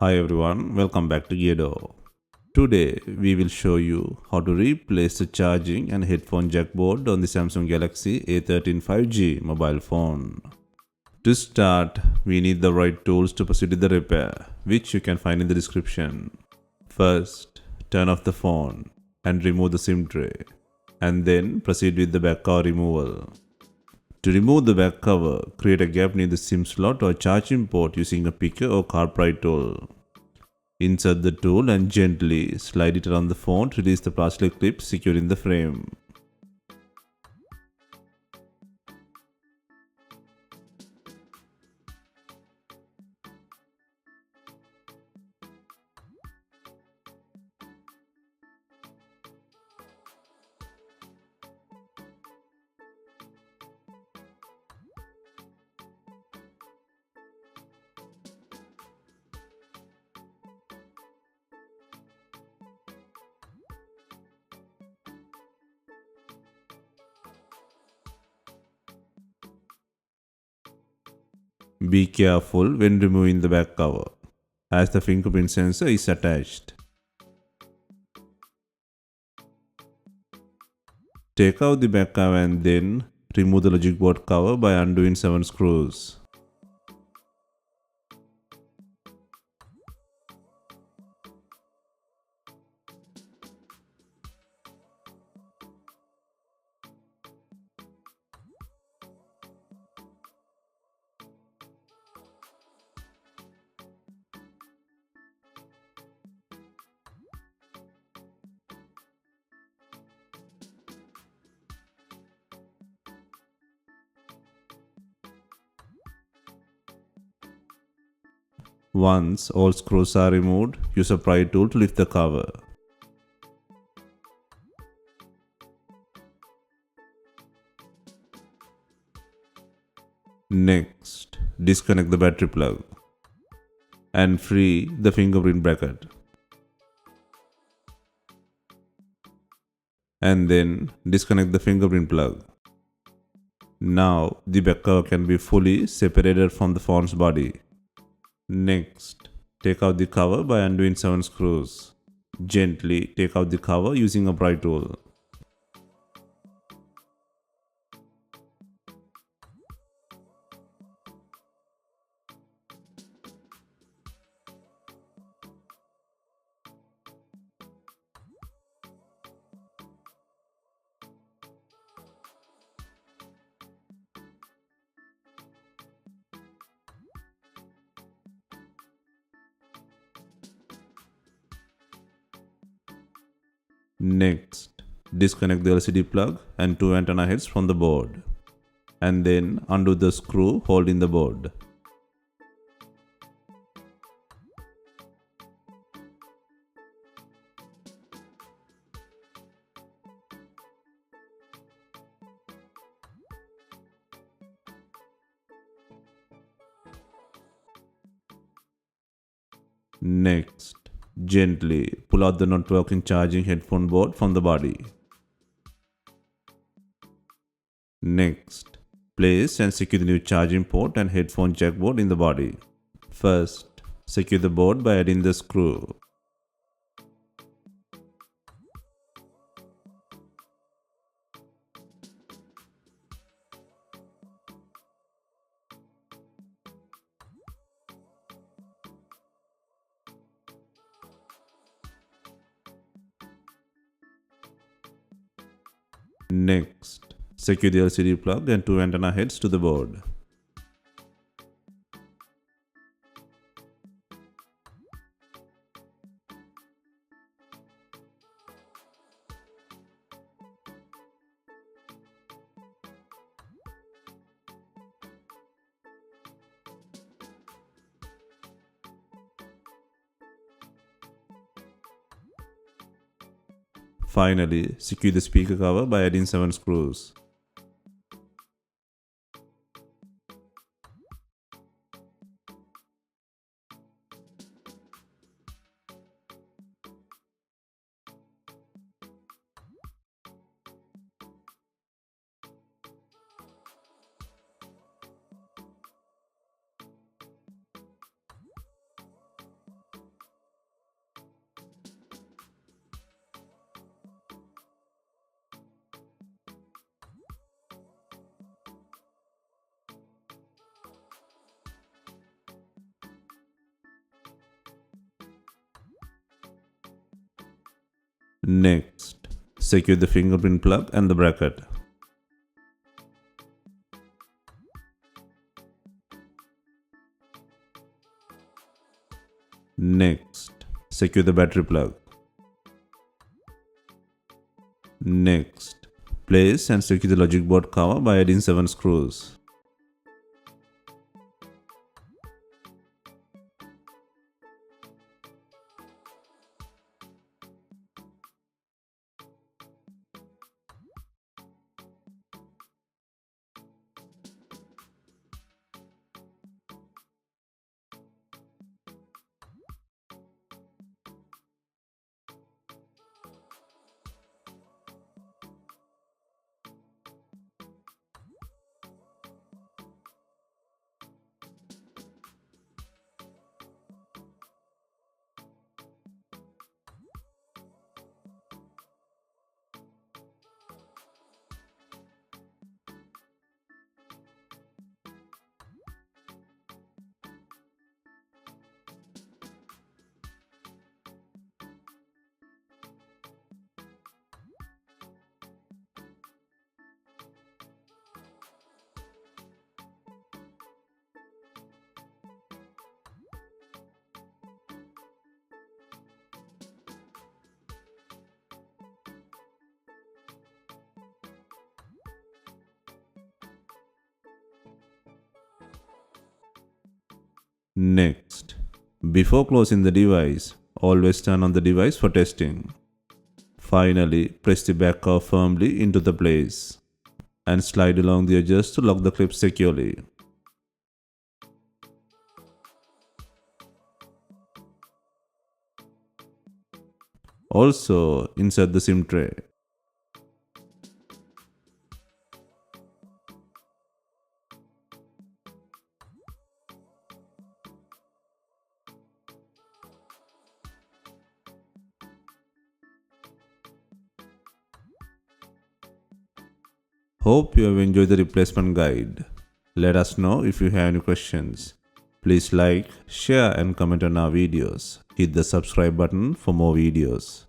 Hi everyone, welcome back to Geardo. Today we will show you how to replace the charging and headphone jack board on the Samsung Galaxy A13 5G mobile phone. To start, we need the right tools to proceed with the repair, which you can find in the description. First, turn off the phone and remove the SIM tray, and then proceed with the back cover removal. To remove the back cover, create a gap near the SIM slot or charging port using a picker or car pry tool. Insert the tool and gently slide it around the phone to release the plastic clip securing the frame. Be careful when removing the back cover, as the fingerprint sensor is attached. Take out the back cover and then remove the logic board cover by undoing 7 screws. Once all screws are removed, use a pry tool to lift the cover. Next, disconnect the battery plug and free the fingerprint bracket. And then disconnect the fingerprint plug. Now the back cover can be fully separated from the phone's body. Next, take out the cover by undoing 7 screws. Gently take out the cover using a pry tool. Next, disconnect the LCD plug and 2 antenna heads from the board. And then undo the screw holding the board. Next, gently pull out the not working charging headphone board from the body. Next, place and secure the new charging port and headphone jack board in the body. First, secure the board by adding the screw. Next, secure the LCD plug and 2 antenna heads to the board. Finally, secure the speaker cover by adding 7 screws. Next, secure the fingerprint plug and the bracket. Next, secure the battery plug. Next, place and secure the logic board cover by adding 7 screws. Next, before closing the device, always turn on the device for testing. Finally, press the back cover firmly into the place and slide along the edges to lock the clip securely. Also, insert the SIM tray. Hope you have enjoyed the replacement guide. Let us know if you have any questions. Please like, share and comment on our videos. Hit the subscribe button for more videos.